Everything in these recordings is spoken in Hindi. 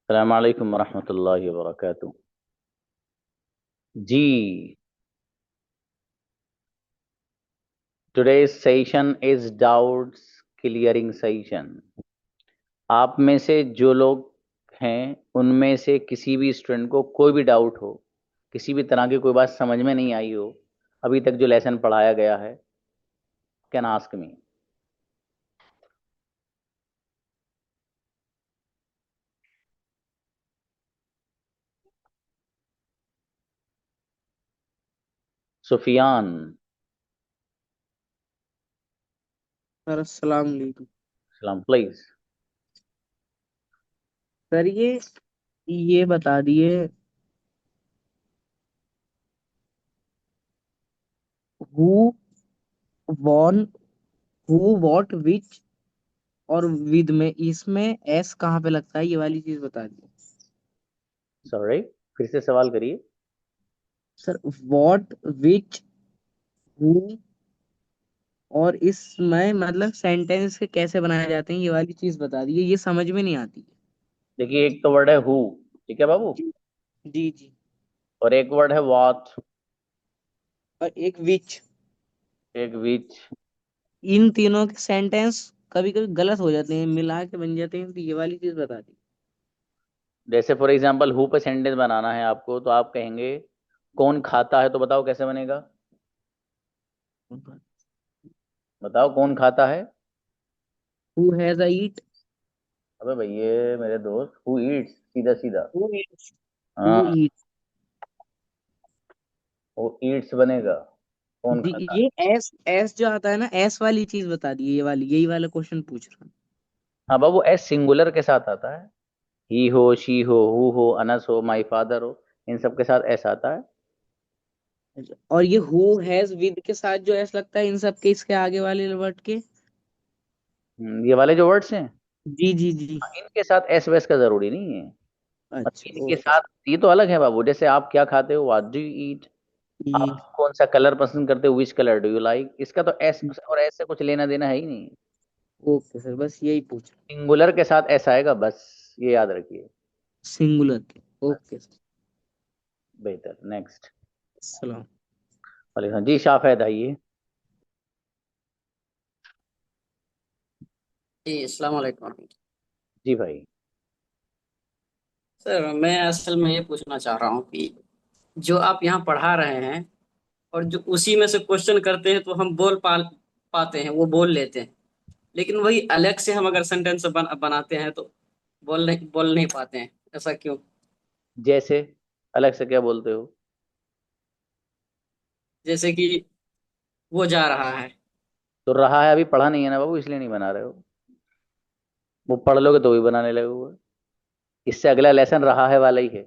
अस्सलाम वालेकुम रहमतुल्लाहि व बरकातुहू। जी, today's session is doubts clearing session. आप में से जो लोग हैं उनमें से किसी भी स्टूडेंट को कोई भी डाउट हो, किसी भी तरह की कोई बात समझ में नहीं आई हो अभी तक जो लेसन पढ़ाया गया है, can ask me. Sufiyan, sir अस्सलाम वालेकुम। सलाम प्लीज। सर ये बता दिए। Who whom, who what which और विद में इसमें एस कहाँ पे लगता है, ये वाली चीज बता दिए। सॉरी, फिर से सवाल करिए। सर वॉट, विच, हु और इसमें मतलब सेंटेंस के कैसे बनाए जाते हैं, ये वाली चीज बता दिए। ये समझ में नहीं आती देखिए, एक तो वर्ड है हु, ठीक है बाबू, है। जी जी। और एक वर्ड है व्हाट, और एक विच। एक विच। इन तीनों के सेंटेंस कभी कभी गलत हो जाते हैं, मिला के बन जाते हैं, तो ये वाली चीज बता दी। जैसे फॉर एग्जाम्पल हु पे सेंटेंस बनाना है आपको, तो आप कहेंगे कौन खाता है, तो बताओ कैसे बनेगा। बताओ कौन खाता है। हु हैज अ ईट। अबे भैया मेरे दोस्त, हु ईट्स, सीधा सीधा। Who Yeats. हु हाँ, ईट। वो ईट्स बनेगा, कौन जी। खाता है। ये एस एस जो आता है ना, एस वाली चीज बता दी, ये वाली, यही वाला क्वेश्चन पूछ रहा हूँ। हाँ बाबू, एस सिंगुलर के साथ आता है। ही हो, शी हो, हु हो, अनस हो, माई फादर हो, इन सब के साथ एस आता है। अच्छा, और ये हु हैज विद के साथ जो एस लगता है, इन सब के इसके आगे वाले वर्ड के। ये वाले जो वर्ड्स हैं, जी जी जी। हाँ, इनके साथ एस वेस का जरूरी नहीं है। अच्छा इनके ओके साथ ये तो अलग है बाबू। जैसे आप क्या खाते हो, what do you eat. Sir. आप कौन सा कलर पसंद करते हो, which colour do you like. इसका तो एस और एस से कुछ लेना देना है ही नहीं। ओके सर, बस यही पूछ। सिंगुलर के साथ एस आएगा, बस ये याद रखिए। सिंगुलर के। बस, ओके सर। बेहतर। नेक्स्ट। सलाम। अली हाँ जी, शाफेद आइए। जी अस्सलाम वालेकुम। जी भाई। सर मैं असल में ये पूछना चाह रहा हूँ कि जो आप यहाँ पढ़ा रहे हैं और जो उसी में से क्वेश्चन करते हैं तो हम पाते हैं, वो बोल लेते हैं, लेकिन वही अलग से हम अगर सेंटेंस बनाते हैं तो बोल नहीं पाते हैं। ऐसा क्यों? जैसे अलग से क्या बोलते हो। जैसे कि वो जा रहा है। तो रहा है, अभी पढ़ा नहीं है ना बाबू, इसलिए नहीं बना रहे हो। वो पढ़ लोगे तो भी बनाने लगोगे। इससे अगला लेसन रहा है वाला ही है।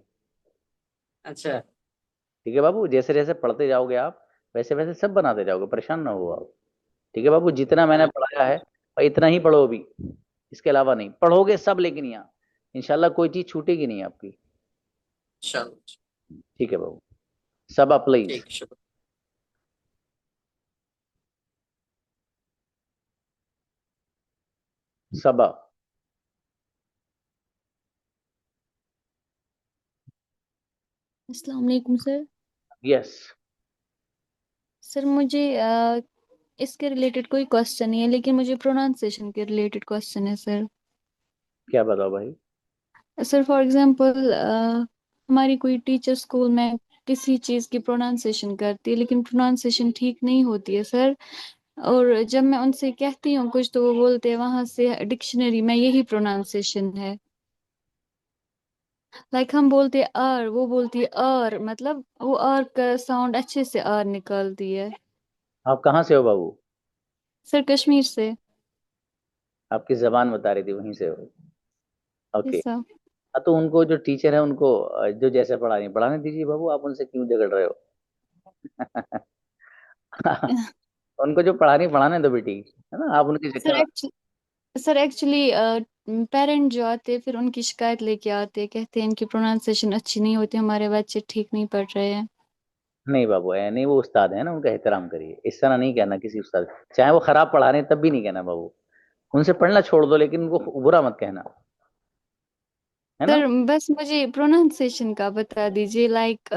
अच्छा। ठीक है बाबू, जैसे जैसे पढ़ते जाओगे आप, वैसे वैसे सब बनाते जाओगे, परेशान ना हो आप। ठीक है बाबू, जितना मैंने हाँ, पढ़ाया है भाई इतना ही पढ़ो अभी। इसके अलावा नहीं पढ़ोगे सब, लेकिन यहाँ इंशाल्लाह कोई चीज छूटेगी नहीं आपकी। चलो। ठीक है बाबू। सबा प्लीज। ठीक, शुक्र। सबा। अस्सलाम वालेकुम सर। यस। सर मुझे इसके रिलेटेड कोई क्वेश्चन नहीं है, लेकिन मुझे प्रोनाउंसिएशन के रिलेटेड क्वेश्चन है सर। क्या बताओ भाई। सर फॉर एग्जांपल हमारी कोई टीचर स्कूल में किसी चीज़ की प्रोनाउंसिएशन करती है, लेकिन प्रोनाउंसिएशन ठीक नहीं होती है सर। और जब मैं उनसे कहती हूँ कुछ, तो वो बोलते हैं वहां से डिक्शनरी में यही प्रोनाउंसिएशन है। लाइक हम बोलते हैं आर, वो बोलती है आर, मतलब वो आर का साउंड अच्छे से आर निकालती है। आप कहाँ से हो बाबू। सर कश्मीर से। आपकी जबान बता रही थी वहीं से हो। ओके। ऐसा। हाँ, तो उनको जो टीचर है उनको जो जैसे पढ़ा रही पढ़ाने दीजिए बाबू, आप उनसे क्यों झगड़ रहे हो। उनको जो पढ़ा रही पढ़ाने दो बेटी, है ना, आप उनके चक्कर सर में। एक्चुअली पेरेंट जो आते हैं फिर उनकी शिकायत लेके आते हैं, कहते हैं इनकी प्रोनाउंसिएशन अच्छी नहीं होती, हमारे बच्चे ठीक नहीं पढ़ रहे हैं। नहीं बाबू, है नहीं, वो उस्ताद है ना, उनका एहतराम करिए। इस तरह नहीं कहना किसी उस्ताद, चाहे वो खराब पढ़ा रहे हैं तब भी नहीं कहना बाबू। उनसे पढ़ना छोड़ दो, लेकिन उनको बुरा मत कहना, है ना? सर बस मुझे प्रोनाउंसिएशन का बता दीजिए, लाइक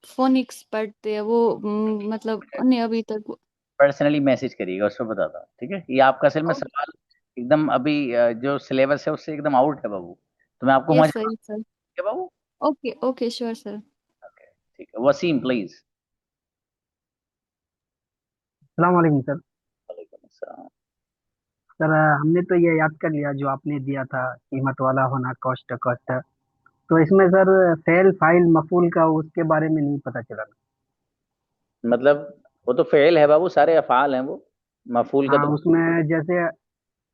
फोनिक्स पढ़ते हैं वो, मतलब उन्हें अभी तक। पर्सनली मैसेज करिएगा, उसको बताता हूँ, ठीक है? ये आपका असल में सवाल एकदम अभी जो सिलेबस है उससे एकदम आउट है बाबू, तो मैं आपको वहाँ यस सर, जवाब यस सर। दूंगा बाबू। Okay okay, sure sir. Okay, ठीक है, वसीम प्लीज। सलाम वालेकुम सर। वालेकुम अस्सलाम। सर हमने तो ये याद कर लिया जो आपने दिया था, कीमत वाला होना, कॉस्ट कॉस्ट। तो इसमें सर फेल फाइल मफूल का उसके बारे में नहीं पता चला। मतलब वो तो फेल है बाबू, सारे अफाल हैं वो, मफूल का हाँ, तो। उसमें जैसे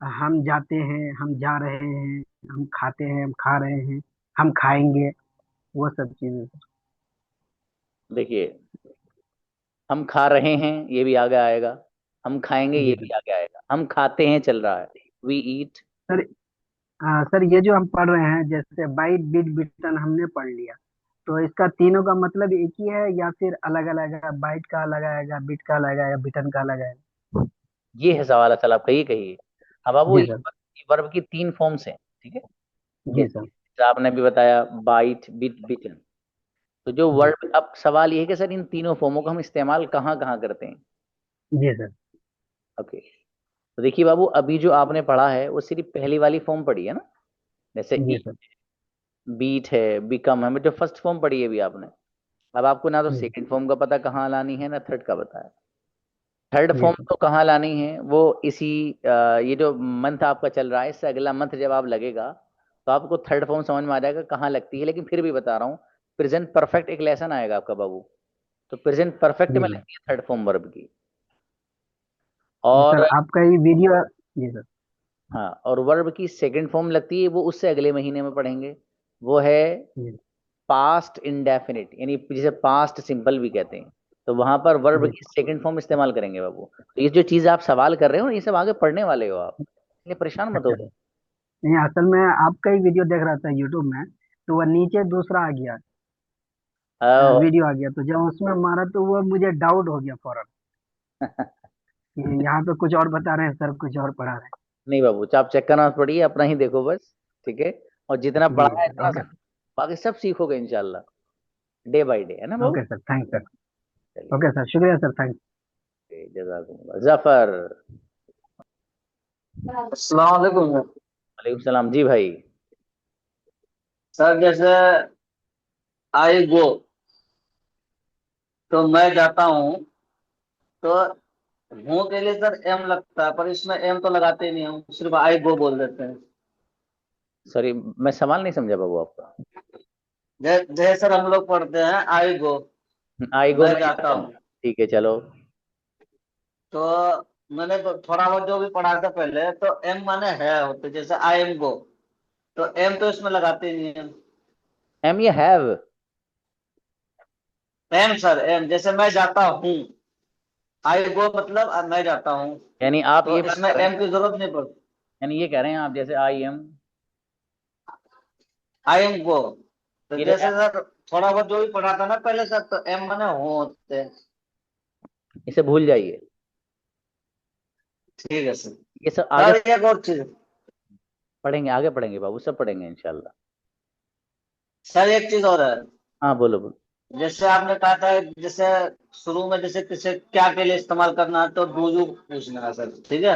हम जाते हैं, हम जा रहे हैं, हम खाते हैं, हम खा रहे हैं, हम खाएंगे, वो सब चीजें सर। देखिए, हम खा रहे हैं ये भी आगे आएगा, हम खाएंगे ये जी भी सर। आगे आएगा, हम खाते हैं चल रहा है, वी ईट। सर सर ये जो हम पढ़ रहे हैं, जैसे बाइट बिट बिटन हमने पढ़ लिया, तो इसका तीनों का मतलब एक ही है या फिर अलग अलग है? बाइट का अलग आएगा, बिट का अलग आएगा, बिटन का अलग आएगा? ये है सवाल असल, आप कहिए कहिए। अब बाबू जी ये सर। वर्ब की तीन फॉर्म्स हैं, ठीक है? जी सर। जैसे आपने भी बताया, बाइट बिट बिटन। तो जो जी। वर्ड, अब सवाल ये है कि सर इन तीनों फॉर्मों का हम इस्तेमाल कहाँ कहाँ करते हैं? जी सर। ओके, तो देखिए बाबू, अभी जो आपने पढ़ा है वो सिर्फ पहली वाली फॉर्म पढ़ी है ना, जैसे जी ई, सर। बीट है, बिकम है, जो फर्स्ट फॉर्म पढ़ी है अभी आपने। अब आपको ना तो जी सेकंड फॉर्म का पता कहाँ लानी है, ना थर्ड का पता है। थर्ड जी फॉर्म सर। तो कहाँ लानी है वो इसी ये जो मंथ आपका चल रहा है, इससे अगला मंथ जब आप लगेगा तो आपको थर्ड फॉर्म समझ में आ जाएगा कहाँ लगती है। लेकिन फिर भी बता रहा हूँ, प्रेजेंट परफेक्ट एक लेसन आएगा आपका बाबू, तो प्रेजेंट परफेक्ट जी में सर। लगती है थर्ड फॉर्म वर्ब की। तो और सर आपका ये वीडियो। जी सर। हाँ, और वर्ब की सेकंड फॉर्म लगती है वो उससे अगले महीने में पढ़ेंगे, वो है जी। पास्ट इंडेफिनिट, यानी जिसे पास्ट सिंपल भी कहते हैं। तो वहां पर वर्ब जी की सेकंड फॉर्म इस्तेमाल करेंगे बाबू। तो ये जो चीज आप सवाल कर रहे हो ना, ये सब आगे पढ़ने वाले हो आप, इसलिए परेशान मत हो अच्छा सर। नहीं, असल में आपका ही वीडियो देख रहा था यूट्यूब में, तो वह नीचे दूसरा आ गया, जाओ। वीडियो आ गया, तो जब उसमें मारा तो वो मुझे डाउट हो गया फौरन कि यहाँ पे कुछ और बता रहे हैं सर, कुछ और पढ़ा रहे नहीं बाबू, आप चेक करना मत पड़िए, अपना ही देखो बस, ठीक है? और जितना हैं। जी पढ़ा है सर। इतना ओके। बाकी सब सीखोगे इंशाल्लाह, डे बाय डे, है ना बाबू? Okay sir, thanks sir. चलिए, ओके सर, शुक्रिया सर, थैंक्स। जजाकुमुल्लाह। जफर। अस्सलाम वालेकुम सर। वालेकुम सलाम जी भाई। सर जैसे आई गो, तो मैं जाता हूँ, तो हूँ के लिए सर एम लगता है, पर इसमें एम तो लगाते ही नहीं, हम सिर्फ आई गो बोल देते हैं। सॉरी, मैं सवाल नहीं समझा बाबू आपका। जैसे सर हम लोग पढ़ते हैं आई गो, आई गो मैं मैं जाता जाता हूँ, हूँ, ठीक है चलो। तो मैंने तो थोड़ा बहुत जो भी पढ़ा था पहले, तो एम माने है होते, जैसे आई एम गो, तो एम तो इसमें लगाते ही नहीं है। एम ये हैव। एम सर, एम जैसे मैं जाता हूँ, आई गो मतलब मैं जाता हूँ, यानी आप तो ये बात इसमें कर रहे एम हैं, की जरूरत नहीं पड़ती। यानी ये कह रहे हैं आप, जैसे आई एम, आई एम गो, तो ये जो जैसे सर थोड़ा बहुत जो भी पढ़ा था ना पहले सर, तो एम माने हो होते हैं। इसे भूल जाइए। ठीक है सर। ये सब आगे सर एक और चीज, पढ़ेंगे, आगे पढ़ेंगे बाबू, सब पढ़ेंगे इंशाल्लाह। सर एक चीज और है। हाँ बोलो बोलो। जैसे आपने कहा था, जैसे शुरू में जैसे किसे क्या के लिए इस्तेमाल करना है, तो डू यू पूछना है सर, ठीक है?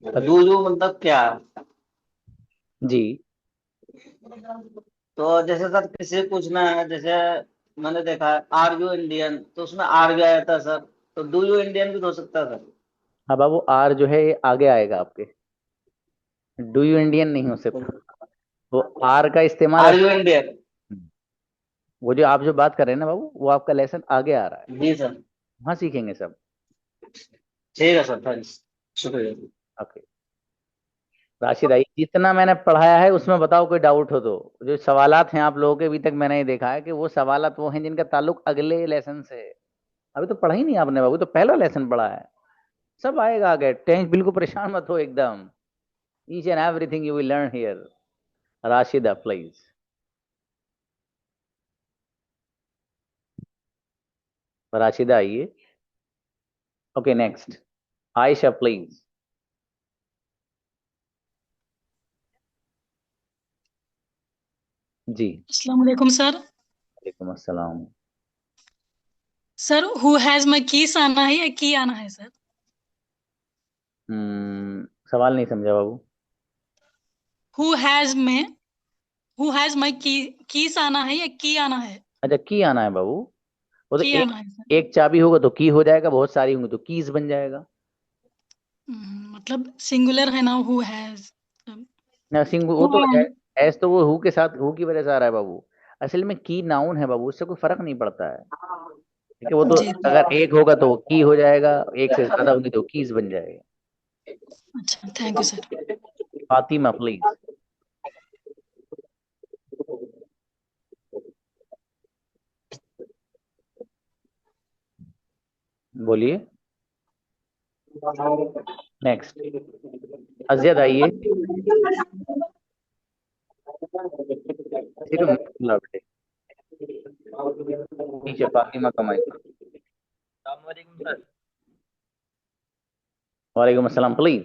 अभी डू यू मतलब क्या है? जी, तो जैसे सर किसी से पूछना है, जैसे मैंने देखा है आर यू इंडियन, तो उसमें आर भी आया था सर, तो डू यू इंडियन भी हो सकता है सर। हाँ बाबू, आर जो है ये आगे आएगा आपके, डू यू इंडियन नहीं हो सकता। वो आर का इस्तेमाल आर ऐसे, यू इंडियन। वो जो आप जो बात कर रहे हैं ना बाबू, वो आपका लेसन आगे आ रहा है, जी सर। वहां सीखेंगे सब। ठीक है सर, थैंक्स, शुक्रिया। ओके, राशिद आई, जितना मैंने पढ़ाया है उसमें बताओ कोई डाउट हो तो। जो सवालात हैं आप लोगों के, अभी तक मैंने ये देखा है कि वो सवालात वो हैं जिनका ताल्लुक अगले लेसन से है। अभी तो पढ़ा ही नहीं आपने बाबू, तो पहला लेसन पढ़ा है, सब आएगा आगे, टेंशन बिल्कुल परेशान मत हो एकदम। Each and everything you will learn here. Rashida please, Rashida आइए। Okay next, Ayesha please. जी। अस्सलाम वालेकुम सर। वालेकुम अस्सलाम। Sir who has my keys आना है या की आना है सर? सवाल नहीं समझा बाबू। हु हैज में हु हैज माई कीज आना है या की आना है? अच्छा, की आना है बाबू। वो तो की एक आना है सर। एक चाबी होगा तो की हो जाएगा, बहुत सारी होंगी तो कीज बन जाएगा। मतलब सिंगुलर है ना हु हैज। ना सिंह वो हु तो एस तो वो हु के साथ हु की वजह से आ रहा है बाबू। असल में की नाउन है बाबू, उससे कोई फर्क नहीं पड़ता है। ठीक है, वो तो जी अगर एक होगा तो वो की हो जाएगा, एक से ज्यादा होगी तो कीज बन जाएगा। अच्छा, thank you sir. Fatima please. बोलिए। नेक्स्ट। अजियद आइए। किसी को mute ना बेटे। नीचे फातिमा कमाई। अस्सलामुअलैकुम सर। वालेकुम अस्सलाम प्लीज।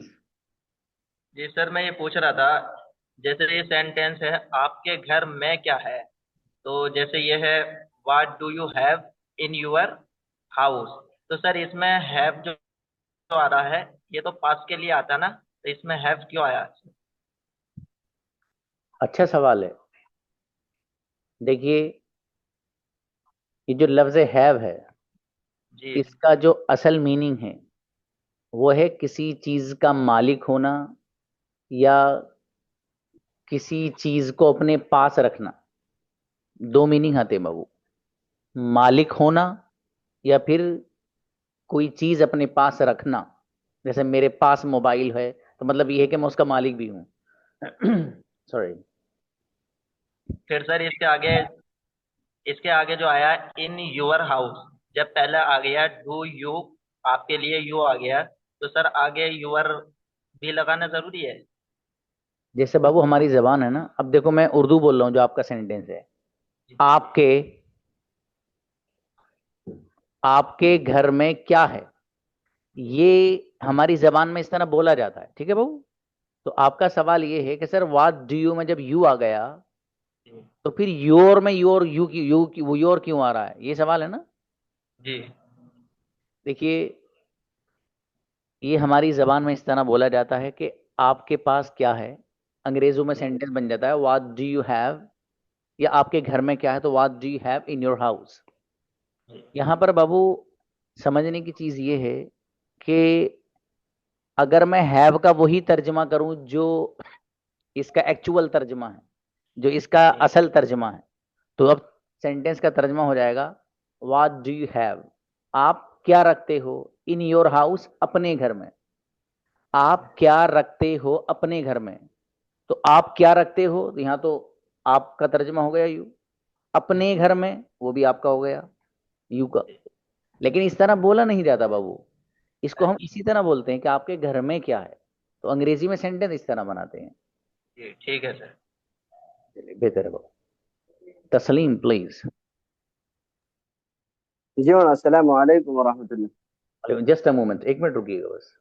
जी सर, मैं ये पूछ रहा था, जैसे ये सेंटेंस है आपके घर में क्या है, तो जैसे ये है what do you have in your house, तो सर इसमें हैव जो आ रहा है ये तो पास के लिए आता ना, तो इसमें हैव क्यों आया? अच्छा सवाल है। देखिए, ये जो लफ्ज हैव है, जी इसका जो असल मीनिंग है वो है किसी चीज का मालिक होना, या किसी चीज को अपने पास रखना। दो मीनिंग आते हैं बाबू। मालिक होना, या फिर कोई चीज अपने पास रखना। जैसे मेरे पास मोबाइल है तो मतलब ये है कि मैं उसका मालिक भी हूं। सॉरी। फिर सर इसके आगे जो आया इन योर हाउस, जब पहले आ गया डू यू, आपके लिए यू आ गया, तो सर आगे योर भी लगाना जरूरी है? जैसे बाबू हमारी जबान है ना, अब देखो मैं उर्दू बोल रहा हूं, जो आपका सेंटेंस है, जी आपके आपके घर में क्या है, ये हमारी जबान में इस तरह बोला जाता है। ठीक है बाबू। तो आपका सवाल ये है कि सर व्हाट डू यू में जब यू आ गया जी तो फिर योर में योर यू की वो योर क्यों आ रहा है, ये सवाल है ना। जी देखिए, ये हमारी जबान में इस तरह बोला जाता है कि आपके पास क्या है। अंग्रेजों में सेंटेंस बन जाता है व्हाट डू यू हैव, या आपके घर में क्या है तो what do you have in your house. जी यहां पर बाबू समझने की चीज ये है कि अगर मैं हैव का वही तर्जमा करूं जो इसका एक्चुअल तर्जमा है, जो इसका जी असल तर्जमा है, तो अब सेंटेंस का तर्जमा हो जाएगा व्हाट डू यू हैव, आप क्या रखते हो, इन योर हाउस, अपने घर में। आप क्या रखते हो अपने घर में, तो आप क्या रखते हो तो यहाँ तो आपका तर्जमा हो गया यू। अपने घर में वो भी आपका हो गया यू का। लेकिन इस तरह बोला नहीं जाता बाबू। इसको हम इसी तरह बोलते हैं कि आपके घर में क्या है। तो अंग्रेजी में सेंटेंस इस तरह बनाते हैं। जी ठीक है सर। चलिए, बेहतर है बाबू। तस्लीम प्लीज। जी अस्सलाम वालेकुम वरहमतुल्लाह। जस्ट अ मोमेंट, एक मिनट रुकिएगा बस।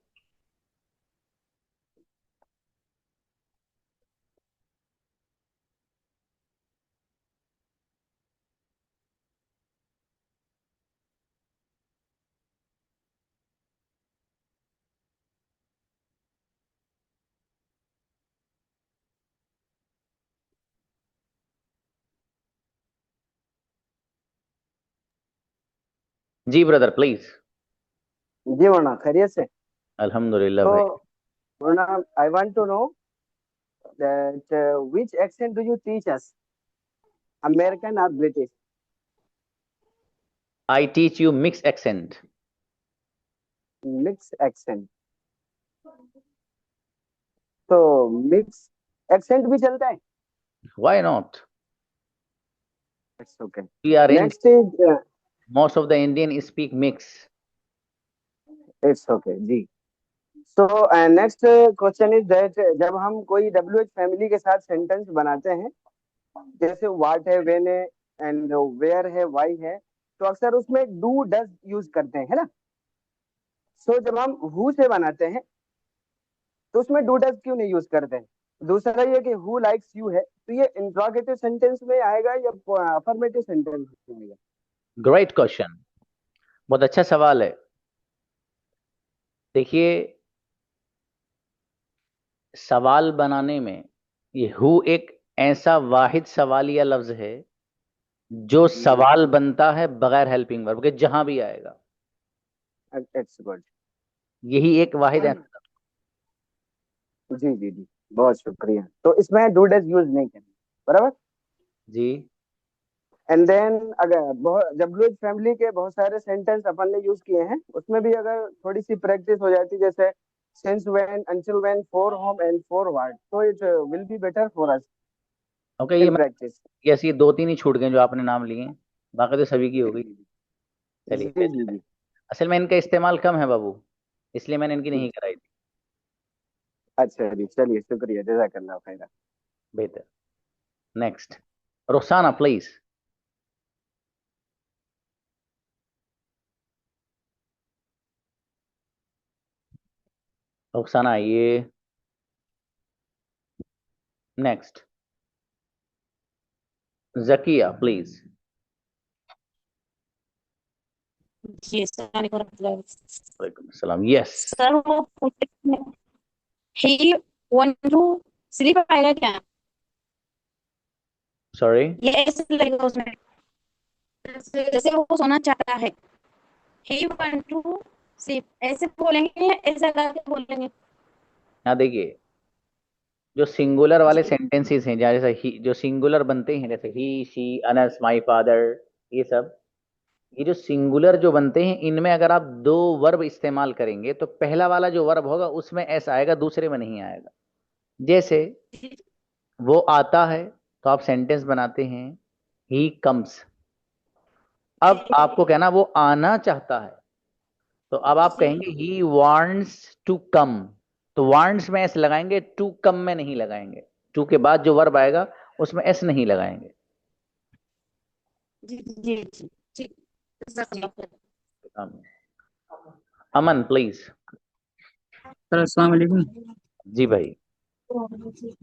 जी ब्रदर प्लीज। जी वरना खैरियत से। अल्हम्दुलिल्लाह तो भाई। वरना I want to know that which accent do you teach us, American और British? I teach you mix accent. Mix accent. तो मिक्स एक्सेंट भी चलता है? Why not. It's okay. We are in next is most of the Indian speak mix. It's okay जी। So next question is that जब हम कोई डब्ल्यूएच फैमिली के साथ सेंटेंस बनाते हैं, जैसे व्हाट है, व्हेन है एंड वेयर है, व्हाई है, तो अक्सर उसमें डू डज यूज करते हैं, है ना? सो जब हम हु से बनाते हैं तो उसमें डू डज क्यों नहीं यूज करते हैं? दूसरा ये कि हु लाइक्स यू है, तो ये इंट्रोगेटिव सेंटेंस में आएगा या अफर्मेटिव सेंटेंस में आएगा? ग्रेट क्वेश्चन, बहुत अच्छा सवाल है। देखिए, सवाल बनाने में ये हु एक ऐसा वाहिद सवालिया लफ्ज है जो सवाल बनता है बगैर हेल्पिंग वर्ब के, जहां भी आएगा। It's good. यही एक वाहिद ऐसा जी जी जी, बहुत शुक्रिया। तो इसमें डू डज यूज नहीं करना, बराबर। जी। एंड देन अगर बहुत डब्ल्यूएच फैमिली के बहुत सारे सेंटेंस अपन ने यूज किए हैं, उसमें भी अगर थोड़ी सी प्रैक्टिस हो जाती, जैसे since when, until when, for home and for what, तो it will be better for us okay, in practice. ये दो तीन ही छूट गए जो आपने नाम लिए, बाकी तो सभी की हो गई। जी चलिए, जी जी। असल में इनका इस्तेमाल कम है बाबू, इसलिए मैंने इनकी नहीं कराई थी। अच्छा जी, चलिए शुक्रिया, जज़ाकल्लाह खैर। बेहतर। Next, Rukhsana please. रुखसाना आइए। Next, Zakia please. जी अस्सलाम वालेकुम। वालेकुम अस्सलाम। यस। सर वो ही वांट टू स्लीप आएगा क्या? सॉरी। ये ऐसे लगेगा उसमें, जैसे वो सोना चाहता है। ही वांट टू स्लीप ऐसे बोलेंगे, ऐसा करके बोलेंगे। यहाँ देखिए, जो सिंगुलर वाले जी सेंटेंसेस हैं, जैसे ही, जो सिंगुलर बनते हैं, जैसे ही, शी, अनस, माई फादर, ये सब, ये जो सिंगुलर जो बनते हैं, इनमें अगर आप दो वर्ब इस्तेमाल करेंगे तो पहला वाला जो वर्ब होगा उसमें एस आएगा, दूसरे में नहीं आएगा। जैसे वो आता है, तो आप सेंटेंस बनाते हैं ही कम्स। अब आपको कहना वो आना चाहता है, तो अब आप कहेंगे ही वांट्स टू कम। तो वांट्स में एस लगाएंगे, टू कम में नहीं लगाएंगे। टू के बाद जो वर्ब आएगा उसमें एस नहीं लगाएंगे। जी जी जी जी। जज़ाकल्लाह खैर। अमन प्लीज। सर अस्सलाम वालेकुम। जी भाई।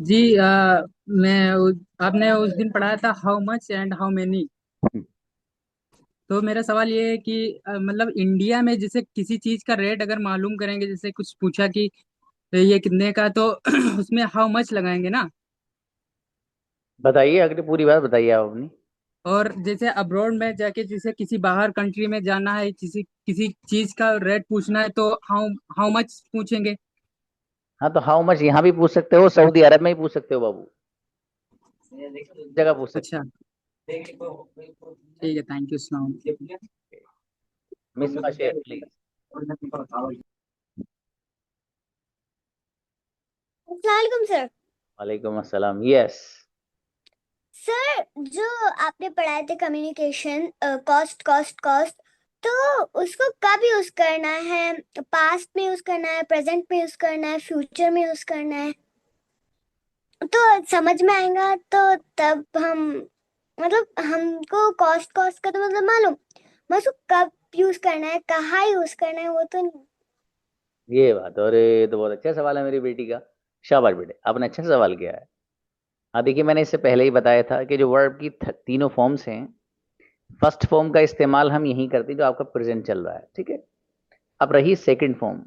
जी आपने उस दिन पढ़ाया था how much and how many. तो मेरा सवाल ये है कि मतलब इंडिया में जैसे किसी चीज का रेट अगर मालूम करेंगे, जैसे कुछ पूछा कि ये कितने का, तो उसमें हाउ मच लगाएंगे ना। बताइए, अगली पूरी बात बताइए आप अपनी। और जैसे अब्रॉड में जाके जैसे किसी बाहर कंट्री में जाना है, किसी किसी चीज का रेट पूछना है, तो हाउ हाउ मच पूछेंगे। हाँ, तो हाउ मच यहाँ भी पूछ सकते हो, सऊदी अरब में ही पूछ सकते हो बाबू, जगह पूछ सकते अच्छा ठीक है, थैंक यू सलाम। हो। मिसबा शेख प्लीज। अस्सलाम सर। वालेकुम अस्सलाम। यस। सर, जो आपने पढ़ाए थे कम्युनिकेशन, कॉस्ट कॉस्ट कॉस्ट, तो उसको कब यूज करना है? पास्ट में यूज करना है, प्रेजेंट में यूज करना है, फ्यूचर में यूज करना है? तो समझ में आएगा तो तब हम, मतलब हमको कॉस्ट कॉस्ट का तो मतलब मालूम, बस वो कब यूज करना है, कहाँ यूज करना है, वो तो नहीं। ये बात, और ये तो बहुत अच्छा सवाल है मेरी बेटी का। शाबाश बेटे, आपने अच्छा सवाल किया है। हाँ देखिए, मैंने इससे पहले ही बताया था कि जो वर्ब की तीनों फॉर्म्स हैं, फर्स्ट फॉर्म का इस्तेमाल हम यही करते हैं जो आपका प्रेजेंट चल रहा है, ठीक है। अब रही सेकंड फॉर्म।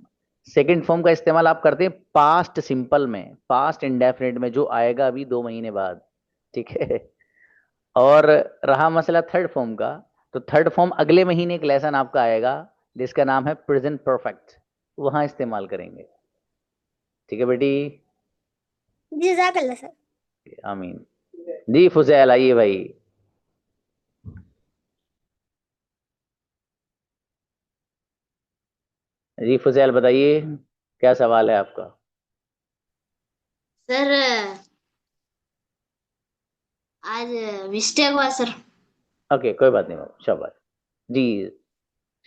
सेकंड फॉर्म का इस्तेमाल आप करते हैं पास्ट सिंपल में, पास्ट इंडेफिनिट में, जो आएगा अभी 2 महीने बाद, ठीक है। और रहा मसला थर्ड फॉर्म का, तो थर्ड फॉर्म अगले महीने एक लेसन आपका आएगा जिसका नाम है प्रेजेंट परफेक्ट, वहां इस्तेमाल करेंगे, ठीक है बेटी। जज़ाकल्लाह सर। आमीन। जी फुजैल आइए भाई। जी फुजैल बताइए, क्या सवाल है आपका। सर आज मिस्टेक हुआ सर। ओके, कोई बात नहीं बाबू, शाबाश। जी,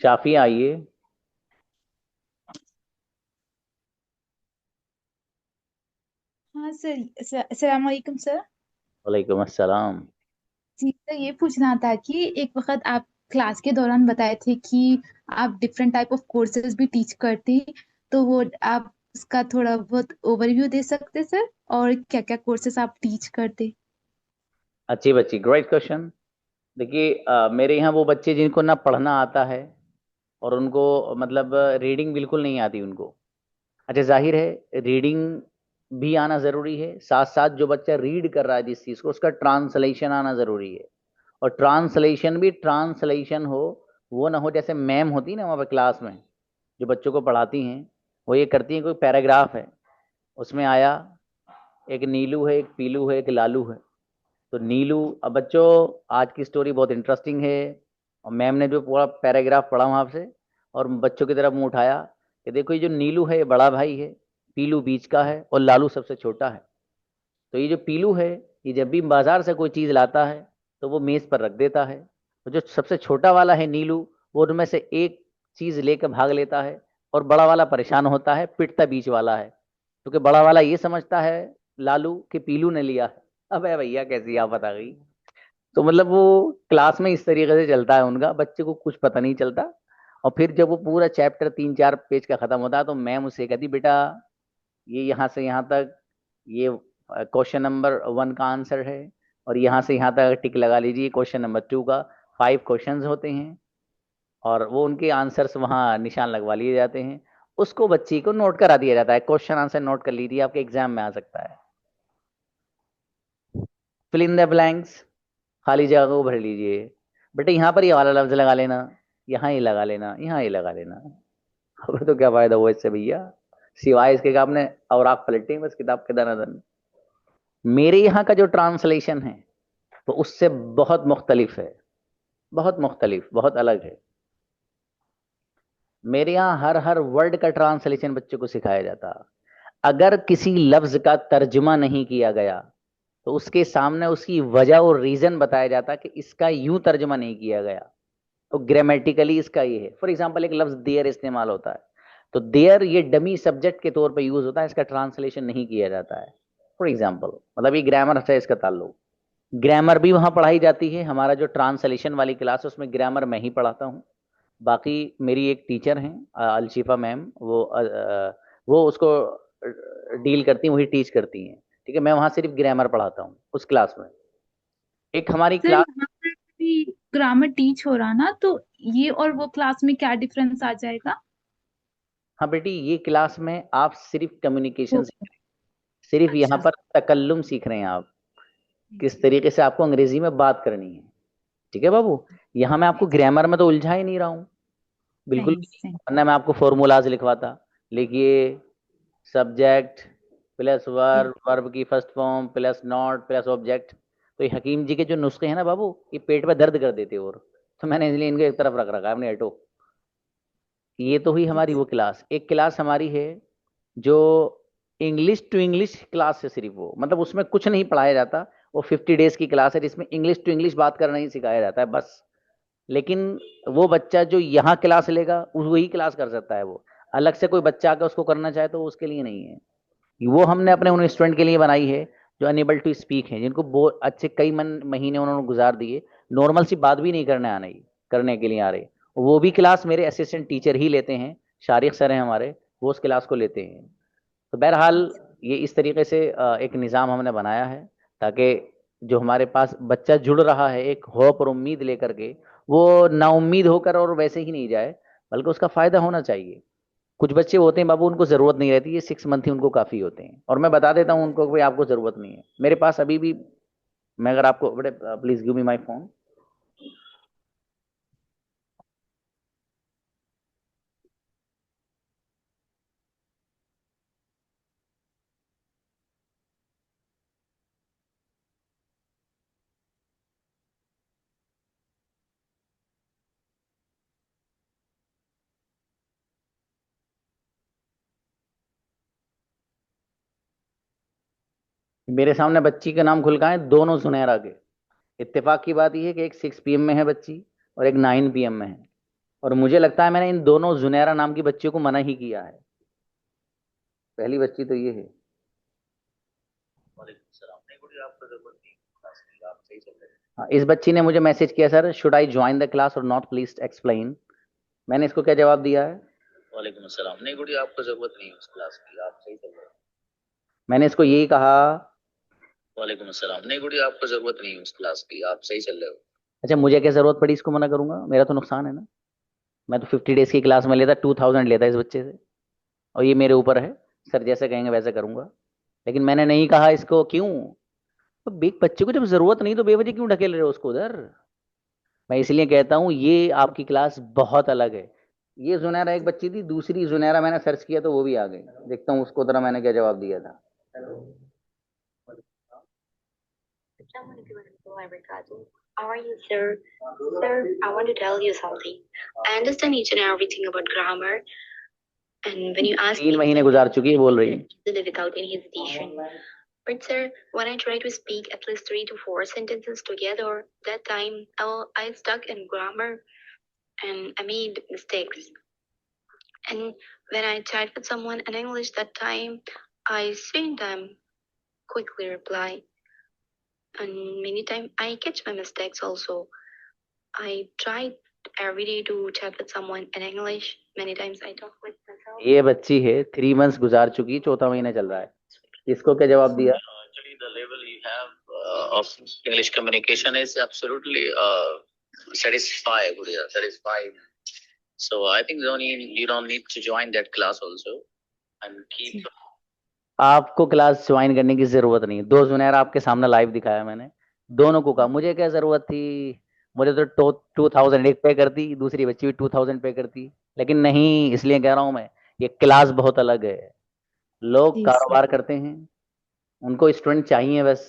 शाफी आइए। हाँ सर, अस्सलाम वालेकुम सर। वालेकुम अस्सलाम। जी सर, ये पूछना था कि एक वक्त आप क्लास के दौरान बताए थे कि आप डिफरेंट टाइप ऑफ कोर्सेज भी टीच करते हैं, तो वो आप उसका थोड़ा बहुत ओवरव्यू दे सकते सर, और क्या क्या कोर्सेस आप टीच करते? अच्छी बच्ची, ग्रेट क्वेश्चन। देखिए मेरे यहाँ वो बच्चे जिनको ना पढ़ना आता है और उनको मतलब रीडिंग बिल्कुल नहीं आती उनको। अच्छा, जाहिर है रीडिंग भी आना ज़रूरी है, साथ साथ जो बच्चा रीड कर रहा है जिस चीज़ को उसका ट्रांसलेशन आना ज़रूरी है। और ट्रांसलेशन भी ट्रांसलेशन हो, वो ना हो जैसे मैम होती है ना वहाँ पर क्लास में जो बच्चों को पढ़ाती हैं, वो ये करती हैं कोई पैराग्राफ है, उसमें आया एक नीलू है, एक पीलू है, एक लालू है। तो नीलू, अब बच्चों आज की स्टोरी बहुत इंटरेस्टिंग है, और मैम ने जो पूरा पैराग्राफ पढ़ा वहाँ से और बच्चों की तरफ मुंह उठाया कि देखो ये जो नीलू है ये बड़ा भाई है, पीलू बीच का है और लालू सबसे छोटा है। तो ये जो पीलू है ये जब भी बाजार से कोई चीज़ लाता है तो वो मेज़ पर रख देता है। तो जो सबसे छोटा वाला है नीलू, वो उनमें से एक चीज़ लेकर भाग लेता है और बड़ा वाला परेशान होता है, पिटता बीच वाला है, क्योंकि बड़ा वाला ये समझता है लालू कि पीलू ने लिया है। अबे भैया कैसी आप बता गई। तो मतलब वो क्लास में इस तरीके से चलता है उनका, बच्चे को कुछ पता नहीं चलता। और फिर जब वो पूरा चैप्टर 3-4 पेज का खत्म होता है तो मैम उसे कहती बेटा ये यहाँ से यहाँ तक ये क्वेश्चन नंबर 1 का आंसर है, और यहाँ से यहाँ तक टिक लगा लीजिए क्वेश्चन नंबर 2 का। 5 क्वेश्चंस होते हैं और वो उनके आंसर्स वहाँ निशान लगवा लिए जाते हैं। उसको बच्ची को नोट करा दिया जाता है, क्वेश्चन आंसर नोट कर लीजिए, आपके एग्जाम में आ सकता है। फिल इन द ब्लैंक्स, खाली जगह को भर लीजिए। बेटा यहाँ पर ये वाला लफ्ज लगा लेना, यहाँ ये लगा लेना, यहाँ ये लगा लेना। अब तो क्या फायदा हुआ इससे भैया, सिवाय इसके कि आपने औराक पलटी बस किताब के दनादन। मेरे यहाँ का जो ट्रांसलेशन है वो उससे बहुत मुख्तलिफ है, बहुत मुख्तलिफ, बहुत अलग है। मेरे यहाँ हर हर वर्ड का ट्रांसलेशन बच्चों को सिखाया जाता। अगर किसी लफ्ज का तर्जुमा नहीं किया गया तो उसके सामने उसकी वजह और रीजन बताया जाता कि इसका यूं तर्जुमा नहीं किया गया, तो ग्रामेटिकली इसका ये है। फॉर एग्जाम्पल एक लफ्ज देयर इस्तेमाल होता है, तो देयर ये डमी सब्जेक्ट के तौर पे यूज होता है, इसका ट्रांसलेशन नहीं किया जाता है। फॉर एग्जाम्पल मतलब ये ग्रामर से इसका ताल्लुक, ग्रामर भी वहां पढ़ाई जाती है। हमारा जो ट्रांसलेशन वाली क्लास है उसमें ग्रामर मैं ही पढ़ाता हूँ। बाकी मेरी एक टीचर हैं अलशिफा मैम, वो उसको डील करती हैं, वही टीच करती हैं। ठीक है, मैं वहां सिर्फ ग्रामर पढ़ाता हूँ उस क्लास में। एक हमारी सर क्लास, यहाँ पर भी ग्रामर टीच हो रहा ना, तो ये और वो क्लास में क्या डिफरेंस आ जाएगा? हाँ बेटी ये क्लास में आप सिर्फ कम्युनिकेशन सीख ओके। रहे हैं, सिर्फ यहाँ अच्छा। पर तकल्लुम सीख रहे हैं आप, किस तरीके से आपको अंग्रेजी में बात करनी है। ठीक है बाबू, यहाँ मैं आपको ग्रामर में तो उलझा ही नहीं रहा हूँ, बिल्कुल सही भी नहीं। सही। वरना मैं आपको फॉर्मूलाज लिखवाता, लिखिए सब्जेक्ट प्लस वर्ब, वर्ब की first form plus not plus object. तो ये हकीम जी के जो नुस्खे हैं ना बाबू, ये पेट पे दर्द कर देते और, तो मैंने इसलिए इनको एक तरफ रख रखा है अपने हटो। ये तो हुई हमारी वो क्लास। एक क्लास हमारी है जो इंग्लिश टू इंग्लिश क्लास है, सिर्फ वो मतलब उसमें कुछ नहीं पढ़ाया जाता। वो 50 डेज की क्लास है जिसमें इंग्लिश टू इंग्लिश बात करना ही सिखाया जाता है बस। लेकिन वो बच्चा जो यहाँ क्लास लेगा वही क्लास कर सकता है, वो अलग से कोई बच्चा आकर उसको करना चाहे तो उसके लिए नहीं है। वो हमने अपने उन स्टूडेंट के लिए बनाई है जो अनेबल टू स्पीक हैं, जिनको बहुत अच्छे कई महीने उन्होंने गुजार दिए, नॉर्मल सी बात भी नहीं करने के लिए आ रहे। वो भी क्लास मेरे असिस्टेंट टीचर ही लेते हैं, शारिक सर हैं हमारे, वो उस क्लास को लेते हैं। तो बहरहाल ये इस तरीके से एक निज़ाम हमने बनाया है ताकि जो हमारे पास बच्चा जुड़ रहा है एक होप और उम्मीद लेकर के, वो नाउम्मीद होकर और वैसे ही नहीं जाए, बल्कि उसका फायदा होना चाहिए। कुछ बच्चे होते हैं बाबू उनको जरूरत नहीं रहती, ये 6 मंथ ही उनको काफी होते हैं, और मैं बता देता हूँ उनको कि भाई आपको जरूरत नहीं है। मेरे पास अभी भी, मैं अगर आपको बड़े, please give me my phone. मेरे सामने बच्ची का नाम खुल का है, दोनों सुनहरा के। इत्तेफाक की बात यह है कि एक 6 PM में है बच्ची और एक 9 PM में है, और मुझे लगता है मैंने इन दोनों जुनैरा नाम की बच्चियों को मना ही किया है। पहली बच्ची तो ये है। हाँ, इस बच्ची ने मुझे मैसेज किया sir should I join the class और नॉट, प्लीज एक्सप्लेन। मैंने इसको क्या जवाब दिया है, वालेकुम अस्सलाम। नहीं गुड़िया, आपको जरूरत नहीं है उस क्लास की, आप सही चल रहे हो। मैंने इसको यही कहा। वालेकुम अस्सलाम। नहीं गुड़िया, आपको जरूरत नहीं है उस क्लास की, आप सही चल रहे हो। अच्छा, मुझे क्या जरूरत पड़ी इसको मना करूंगा? मेरा तो नुकसान है ना। मैं तो 50 डेज की क्लास में लेता 2000 लेता इस बच्चे से, और ये मेरे ऊपर है। सर जैसे कहेंगे वैसे करूंगा। लेकिन मैंने नहीं कहा इसको, क्यों? तो एक बच्चे को जब जरूरत नहीं तो बेवजह क्यों ढकेल रहे हो उसको उधर? मैं इसलिए कहता हूँ ये आपकी क्लास बहुत अलग है। ये जुनैरा एक बच्ची थी, दूसरी जुनैरा मैंने सर्च किया तो वो भी आ गई। देखता हूँ उसको तरह मैंने क्या जवाब दिया था। Assalamualaikum warahmatullahi wabarakatuh. How are you, sir? Sir, I want to tell you something. I understand each and everything about grammar, and when you ask 3 me, महीने गुजार चुकी है, बोल रही है। easily without any hesitation. But sir, when I try to speak at least 3 to 4 sentences together, that time I stuck in grammar and I made mistakes. And when I chat with someone in English, that time I send them quickly reply. And many times I catch my mistakes also. I tried every day to chat with someone in English. Many times I talk with myself. ये बच्ची है 3 मंथ्स गुजार चुकी, चौथा महीना चल रहा है। इसको क्या जवाब दिया? Actually, the level you have of English communication is absolutely satisfied. Satisfied. So I think you don't need to join that class also and keep. आपको क्लास ज्वाइन करने की जरूरत नहीं है। 2 जुनैर आपके सामने लाइव दिखाया मैंने, दोनों को कहा मुझे क्या जरूरत थी, मुझे तो 2000 एक पे करती, दूसरी बच्ची भी 2000 पे करती। लेकिन नहीं, इसलिए कह रहा हूं मैं, ये क्लास बहुत अलग है। लोग कारोबार करते हैं, उनको स्टूडेंट चाहिए बस।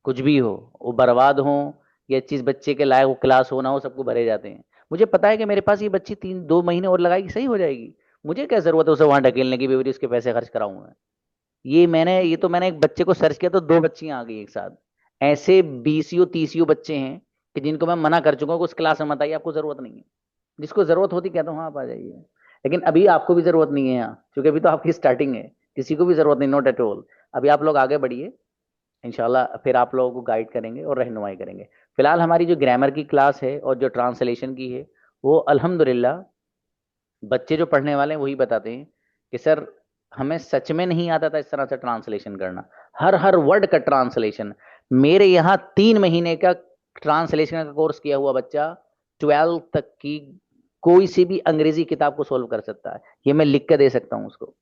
कुछ भी हो, वो बर्बाद हो या चीज बच्चे के लायक वो क्लास हो ना हो, सबको भरे जाते हैं। मुझे पता है कि मेरे पास ये बच्ची 2 महीने और लगाएगी, सही हो जाएगी। मुझे क्या जरूरत है उसे वहां ढकेलने की, बेवजह उसके पैसे खर्च कराऊं मैं? ये तो मैंने एक बच्चे को सर्च किया तो 2 बच्चियां आ गई एक साथ। ऐसे 20 30 बच्चे हैं कि जिनको मैं मना कर चुका हूँ कि उस क्लास में मत आइए, आपको जरूरत नहीं है। जिसको जरूरत होती कहता हूँ हाँ आप आ जाइए। लेकिन अभी आपको भी जरूरत नहीं है यहाँ, क्योंकि अभी तो आपकी स्टार्टिंग है। किसी को भी जरूरत नहीं, नॉट एट ऑल। अभी आप लोग आगे बढ़िए, इंशाल्लाह फिर आप लोगों को गाइड करेंगे और रहनुमाई करेंगे। फिलहाल हमारी जो ग्रामर की क्लास है और जो ट्रांसलेशन की है, वो अल्हम्दुलिल्लाह बच्चे जो पढ़ने वाले हैं वही बताते हैं कि सर हमें सच में नहीं आता था इस तरह से ट्रांसलेशन करना, हर हर वर्ड का ट्रांसलेशन। मेरे यहाँ 3 महीने का ट्रांसलेशन का कोर्स किया हुआ बच्चा 12 तक की कोई सी भी अंग्रेजी किताब को सोल्व कर सकता है। ये मैं लिख के दे सकता हूँ उसको,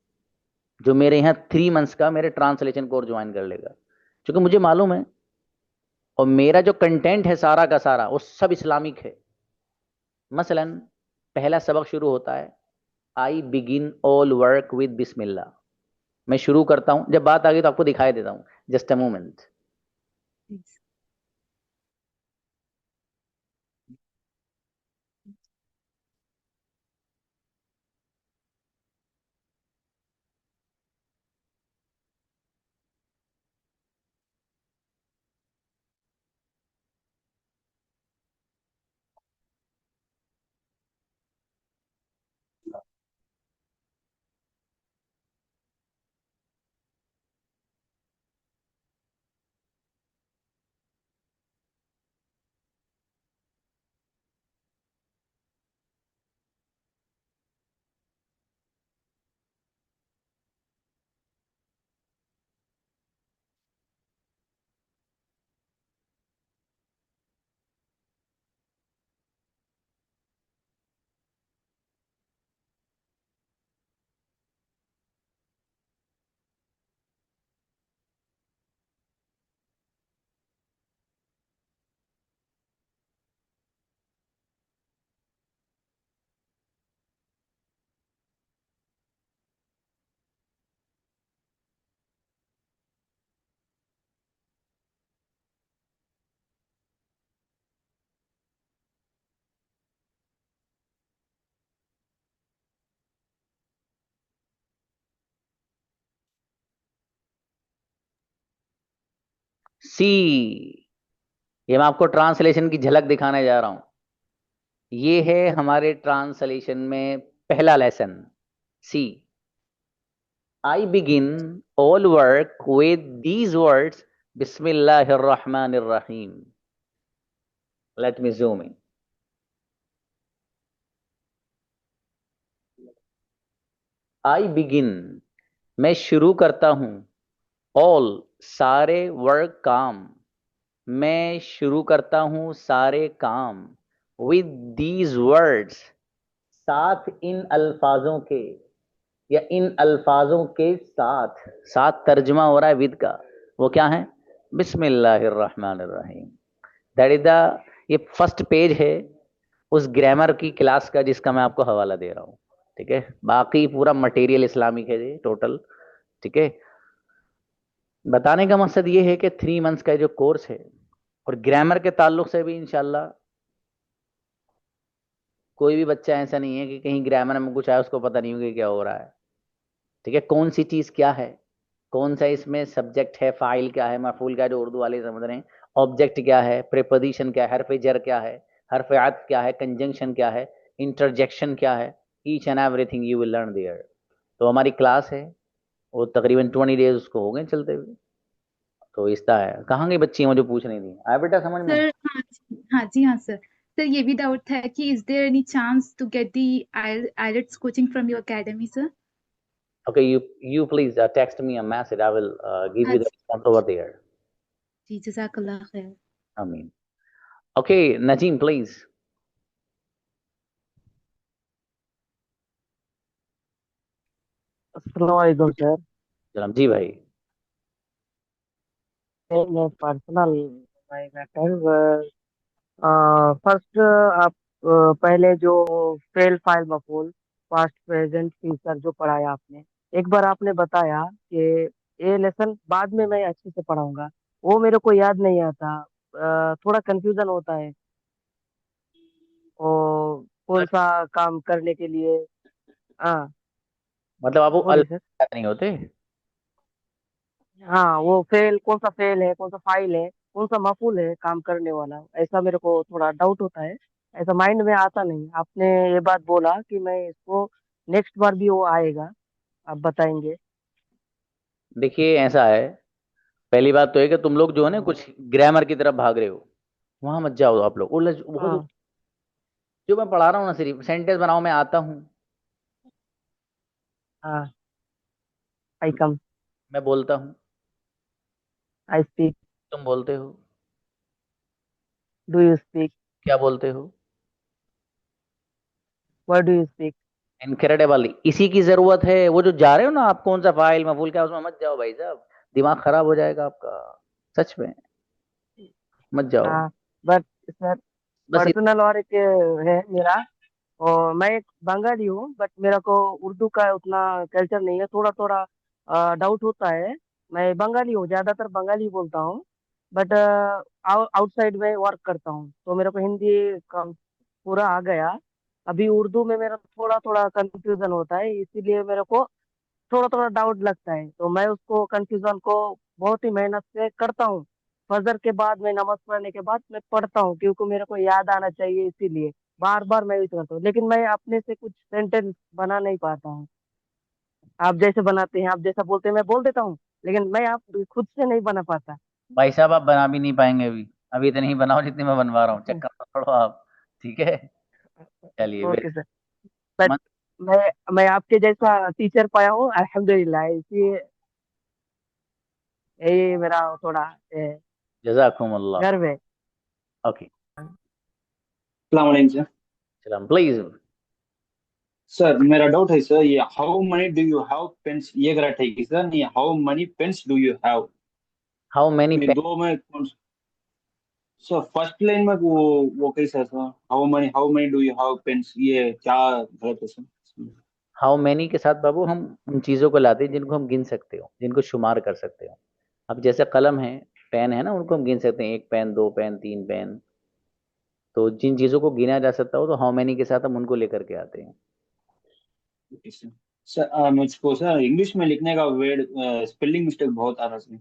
जो मेरे यहाँ 3 मंथ्स का मेरे ट्रांसलेशन कोर्स ज्वाइन कर लेगा। क्योंकि मुझे मालूम है, और मेरा जो कंटेंट है सारा का सारा वो सब इस्लामिक है। मसलन पहला सबक शुरू होता है, I begin all work with बिस्मिल्लाह। मैं शुरू करता हूं, जब बात आ गई तो आपको दिखाई देता हूं, जस्ट अ मोमेंट। सी, ये मैं आपको ट्रांसलेशन की झलक दिखाने जा रहा हूं। ये है हमारे ट्रांसलेशन में पहला lesson. See, I begin all work with these words बिस्मिल्लाहिर रहमानिर रहीम। Let me zoom in. I begin, मैं शुरू करता हूं। ऑल, सारे वर्क काम, मैं शुरू करता हूं सारे काम। विद दीज वर्ड्स, साथ इन अल्फाजों के, या इन अल्फाजों के साथ। साथ तर्जुमा हो रहा है विद का, वो क्या है? बिस्मिल्लाहिर्रहमानिर्रहीम। दैट इज द, ये फर्स्ट पेज है उस ग्रामर की क्लास का जिसका मैं आपको हवाला दे रहा हूँ। ठीक है, बाकी पूरा मटेरियल इस्लामिक है जी टोटल। ठीक है, बताने का मकसद ये है कि 3 मंथ्स का जो कोर्स है, और ग्रामर के ताल्लुक से भी इंशाल्लाह कोई भी बच्चा ऐसा नहीं है कि कहीं ग्रामर में कुछ आया उसको पता नहीं होगा क्या हो रहा है। ठीक है, कौन सी चीज क्या है, कौन सा इसमें सब्जेक्ट है, फाइल क्या है, मफूल क्या है, जो उर्दू वाले समझ रहे हैं, ऑब्जेक्ट क्या है, प्रीपोजिशन क्या है, हरफ जर क्या है, हरफ अत्फ क्या है, कंजंक्शन क्या है, इंटरजेक्शन क्या है, each and everything you will learn there. तो हमारी क्लास है, वो तकरीबन 20 डेज उसको हो गए चलते हुए। तो इसका है, कहाँ गई बच्ची वो जो पूछ रही थी, आया बेटा समझ में? सर हाँ जी हाँ सर। सर ये भी डाउट था कि is there any chance to get the IELTS coaching from your academy sir? Okay, you please text me a message. I will give हाँ you the response over there. जी जज़ाकल्लाह खैर। Ameen. Okay, Najeem, please. अस्सलाम वालेकुम सर। सलाम जी भाई। मैं पर्सनल माय मैटर फर्स्ट आप पहले जो फेल फाइल मफूल पास्ट प्रेजेंट फ्यूचर जो पढ़ाया आपने, एक बार आपने बताया कि ये लेसन बाद में मैं अच्छे से पढ़ाऊंगा, वो मेरे को याद नहीं आता। थोड़ा कंफ्यूजन होता है और कौन सा काम करने के लिए। हाँ मतलब आपको बोलिए सर। याद नहीं होते? हाँ वो फेल कौन सा फेल है, कौन सा फाइल है, कौन सा मफूल है काम करने वाला, ऐसा मेरे को थोड़ा डाउट होता है। ऐसा माइंड में आता नहीं। आपने ये बात बोला कि मैं इसको नेक्स्ट बार भी वो आएगा, आप बताएंगे। देखिए ऐसा है, पहली बात तो है कि तुम लोग जो है ना कुछ ग्रामर की तरफ भाग रहे हो, वहां मत जाओ आप लोग। उलझ वो हाँ जो मैं पढ़ा रहा हूँ ना, सिर्फ सेंटेंस बनाओ, मैं आता हूँ, हाँ। आई कम, मैं बोलता हूँ, आई स्पीक, तुम बोलते हो, डू यू स्पीक, क्या बोलते हो। What do you speak. Incredible, इसी की जरूरत है। वो जो जा रहे हो ना आप, कौन सा फाइल मफूल क्या, उसमें मत जाओ भाई साहब, दिमाग खराब हो जाएगा आपका, सच में मत जाओ। हाँ बट सर बस पर्सनल और एक है मेरा, और मैं एक बंगाली हूँ बट मेरा को उर्दू का उतना कल्चर नहीं है, थोड़ा थोड़ा डाउट होता है। मैं बंगाली हूँ, ज्यादातर बंगाली बोलता हूँ, बट आउटसाइड में वर्क करता हूँ तो मेरे को हिंदी का पूरा आ गया। अभी उर्दू में मेरा थोड़ा थोड़ा कंफ्यूजन होता है, इसीलिए मेरे को थोड़ा थोड़ा डाउट लगता है, तो मैं उसको कंफ्यूजन को बहुत ही मेहनत से करता हूँ। फजर के बाद मैं नमाज पढ़ने के बाद मैं पढ़ता हूँ क्योंकि मेरे को याद आना चाहिए, इसीलिए बार बार मैं यूज करता हूँ, लेकिन मैं अपने से कुछ सेंटेंस बना नहीं पाता हूँ। आप जैसे बनाते हैं, आप जैसा बोलते हैं मैं बोल देता हूँ, लेकिन मैं आप खुद से नहीं बना पाता। भाई साहब आप बना भी नहीं पाएंगे अभी, अभी इतनी ही बनाओ जितनी मैं बनवा रहा हूँ, चक्कर मत पड़ो आप। ठीक है, चलिए ओके सर। बट मत। मैं आपके जैसा टीचर पाया हूँ अल्हम्दुलिल्लाह, इसलिए यही मेरा थोड़ा जज़ाकुमुल्लाह। गर्व है। ओके, अस्सलाम वालेकुम सर। सलाम प्लीज। सर मेरा डाउट है सर, ये how many do you have pens, ये करेक्ट है कि सर? नहीं, how many pens do you have, how many ये दो में सर फर्स्ट लाइन में वो कैसा है sir? How many do you have pens, ये क्या गलत है सर? हाउ मेनी के साथ बाबू हम उन चीजों को लाते हैं जिनको हम गिन सकते हो, जिनको शुमार कर सकते हो। अब जैसे कलम है, पेन है ना, उनको हम गिन सकते हैं, 1 पेन, 2 पेन, 3 पेन। तो जिन चीजों को गिना जा सकता हो तो हाउ मेनी के साथ हम उनको लेकर के आते हैं। Okay sir. सर मुझको सर इंग्लिश में लिखने का वर्ड स्पेलिंग मिस्टेक बहुत आ रहा है सर।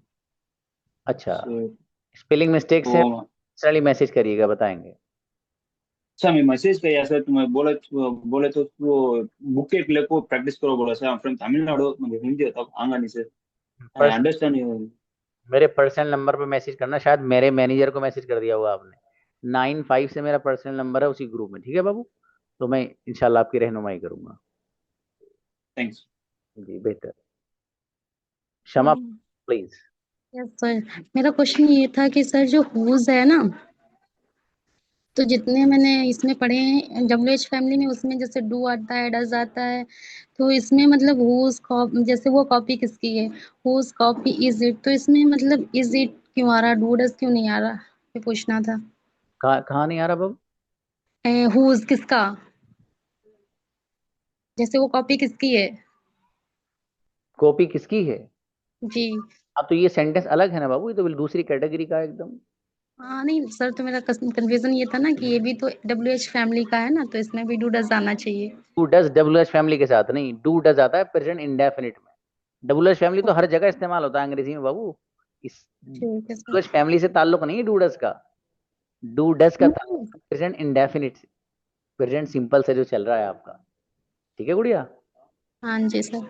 अच्छा, सर स्पेलिंग मिस्टेक से तो चलिए मैसेज करिएगा, बताएंगे। सर मैं मैसेज किया सर, तुम्हें बोले तो वो बुक के क्लिप को प्रैक्टिस करो बोला सर। फ्रॉम तमिलनाडु, मुझे हिंदी होता आंगा नहीं सर, आई पर्स, अंडरस्टैंड। मेरे पर्सनल नंबर पे मैसेज करना, शायद मेरे मैनेजर को मैसेज कर दिया होगा आपने। 95 से मेरा पर्सनल नंबर है उसी ग्रुप में, ठीक है बाबू। तो मैं इंशाल्लाह आपकी रहनुमाई करूंगा। थैंक्स। जी बेहतर। क्षमा प्लीज। यस सर, मेरा क्वेश्चन ये था कि सर जो हुज है ना, तो जितने मैंने इसमें पढ़े हैं डब्ल्यूएच फैमिली में, उसमें जैसे डू आता है, डज आता है, तो इसमें मतलब हुज कॉपी, जैसे वो कॉपी किसकी है, हुज कॉपी इज इट, तो इसमें मतलब इज इट क्यों आ रहा, डू डज क्यों नहीं आ रहा, ये पूछना था। कहाँ नहीं आ रहा बाबू? हुज किसका, जैसे वो कॉपी किसकी है। कॉपी किसकी है? जी। अब तो ये सेंटेंस अलग है ना बाबू, ये तो बिल्कुल दूसरी कैटेगरी का है एकदम। हाँ नहीं सर, तो मेरा कंफ्यूजन ये था ना कि ये भी तो डब्ल्यूएच फैमिली का है ना, तो इसमें भी डू डज आना चाहिए। डू डज डब्ल्यूएच फैमिली के साथ नहीं, डू डज आता है प्रेजेंट इंडेफिनिट में। डब्ल्यूएच फैमिली तो हर जगह इस्तेमाल होता है अंग्रेजी में बाबू। इस ठीक है सर। डब्ल्यूएच फैमिली से ताल्लुक नहीं है डू डज का। डू डज का ताल्लुक प्रेजेंट इंडेफिनिट से, प्रेजेंट सिंपल से जो चल रहा है आपका। ठीक है गुड़िया? हाँ जी सर।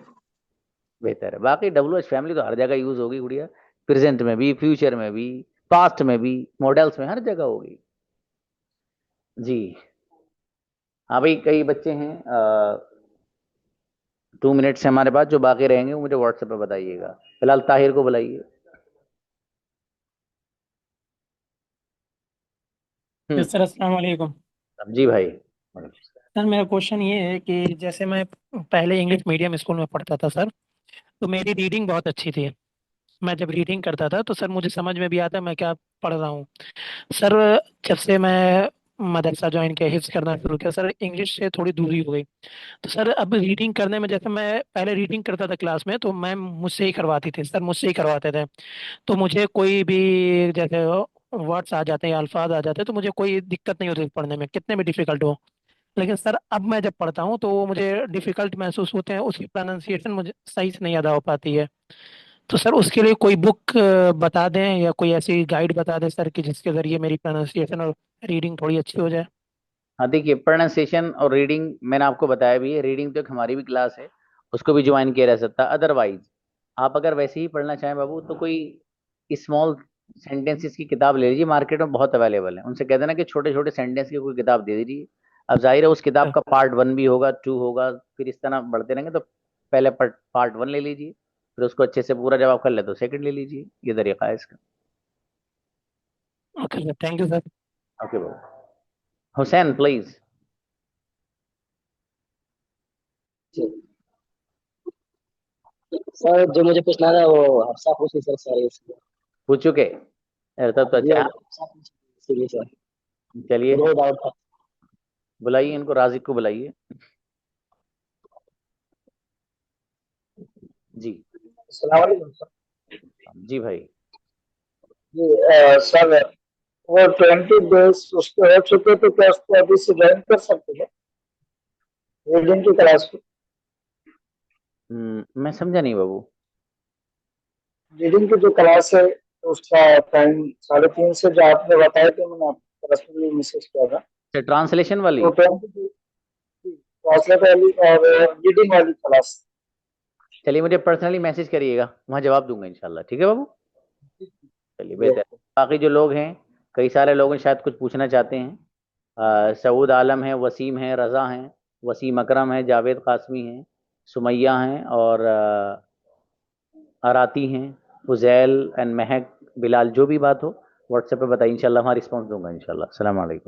बेहतर है। बाकी डब्ल्यूएच फैमिली तो हर जगह यूज होगी गुड़िया, प्रेजेंट में भी, फ्यूचर में भी, पास्ट में भी, मॉडल्स में, हर जगह होगी जी। हाँ भाई, कई बच्चे हैं 2 मिनट से हमारे पास, जो बाकी रहेंगे वो मुझे व्हाट्सएप पे बताइएगा। फिलहाल ताहिर को बुलाइए। सर अस्सलाम वालेकुम। जी भाई। सर मेरा क्वेश्चन ये है कि जैसे मैं पहले इंग्लिश मीडियम स्कूल में पढ़ता था सर, तो मेरी रीडिंग बहुत अच्छी थी। मैं जब रीडिंग करता था तो सर मुझे समझ में भी आता मैं क्या पढ़ रहा हूँ। सर जब से मैं मदरसा ज्वाइन किया, हिफ्ज करना शुरू किया, सर इंग्लिश से थोड़ी दूरी हो गई। तो सर अब रीडिंग करने में, जैसे मैं पहले रीडिंग करता था क्लास में, तो मैम मुझसे ही करवाती थी, सर मुझसे ही करवाते थे। तो मुझे कोई भी जैसे वर्ड्स आ जाते हैं या अल्फाज आ जाते हैं तो मुझे कोई दिक्कत नहीं होती पढ़ने में, कितने भी डिफिकल्ट हो। लेकिन सर अब मैं जब पढ़ता हूँ तो वो मुझे डिफिकल्ट महसूस होते हैं, उसकी प्रोनाउंसिएशन मुझे सही से नहीं अदा हो पाती है। तो सर उसके लिए कोई बुक बता दें या कोई ऐसी गाइड बता दें सर, कि जिसके जरिए मेरी प्रोनाउंसिएशन और रीडिंग थोड़ी अच्छी हो जाए। हाँ देखिए, प्रोनाउंसिएशन और रीडिंग मैंने आपको बताया भी है। रीडिंग तो एक हमारी भी क्लास है, उसको भी ज्वाइन किया जा सकता है। अदरवाइज आप अगर वैसे ही पढ़ना चाहें बाबू, तो कोई स्मॉल सेंटेंसेस की किताब ले लीजिए, मार्केट में बहुत अवेलेबल है। उनसे कह देना कि छोटे छोटे सेंटेंस की कोई किताब दे दीजिए। अब जाहिर है उस किताब का पार्ट 1 भी होगा, 2 होगा, फिर इस तरह बढ़ते रहेंगे। तो पहले पार्ट 1 ले लीजिए, फिर उसको अच्छे से पूरा जब आप कर ले तो सेकंड ले लीजिए। ये तरीका है इसका। Okay sir, thank you sir. Okay Babu. Hussain please. Sir जो मुझे पूछना था वो हफ्सा पूछी सर, सारे इसलिए। पूछ चुके? अरे तब तो जी अच्छा है। हफ्सा पूछी, इसीलिए सर चलिए बहुत डाउट था। बुलाइए इनको, राजिक को बुलाइए। जी। अस्सलाम वालेकुम सर। जी भाई। जी सर, वो 20 डेज उसके हो चुके तो क्या उसको अभी से ज्वाइन कर सकते हैं रीडिंग की क्लास को? मैं समझा नहीं बाबू। रीडिंग की जो क्लास है तो उसका टाइम 3:30 से जो आपने बताया कि मैंने आपको पर्सनली मैसेज किया था, ट्रांसलेशन वाली? तो 20 ट्रांसलेट वाली और रीडिंग वाली क्लास। चलिए मुझे पर्सनली मैसेज करिएगा, वहाँ जवाब दूंगा इंशाल्लाह। ठीक है बाबू? चलिए बेहतर। बाकी जो लोग हैं, कई सारे लोग हैं, शायद कुछ पूछना चाहते हैं। सऊद आलम है, वसीम है, रज़ा हैं, वसीम अकरम है, जावेद कासमी हैं, सुमैया हैं, और आराती हैं, फुजैल एंड महक, बिलाल, जो भी बात हो व्हाट्सएप पे बताइए, इंशाल्लाह वहाँ रिस्पॉन्स दूंगा इंशाल्लाह। अस्सलाम वालेकुम।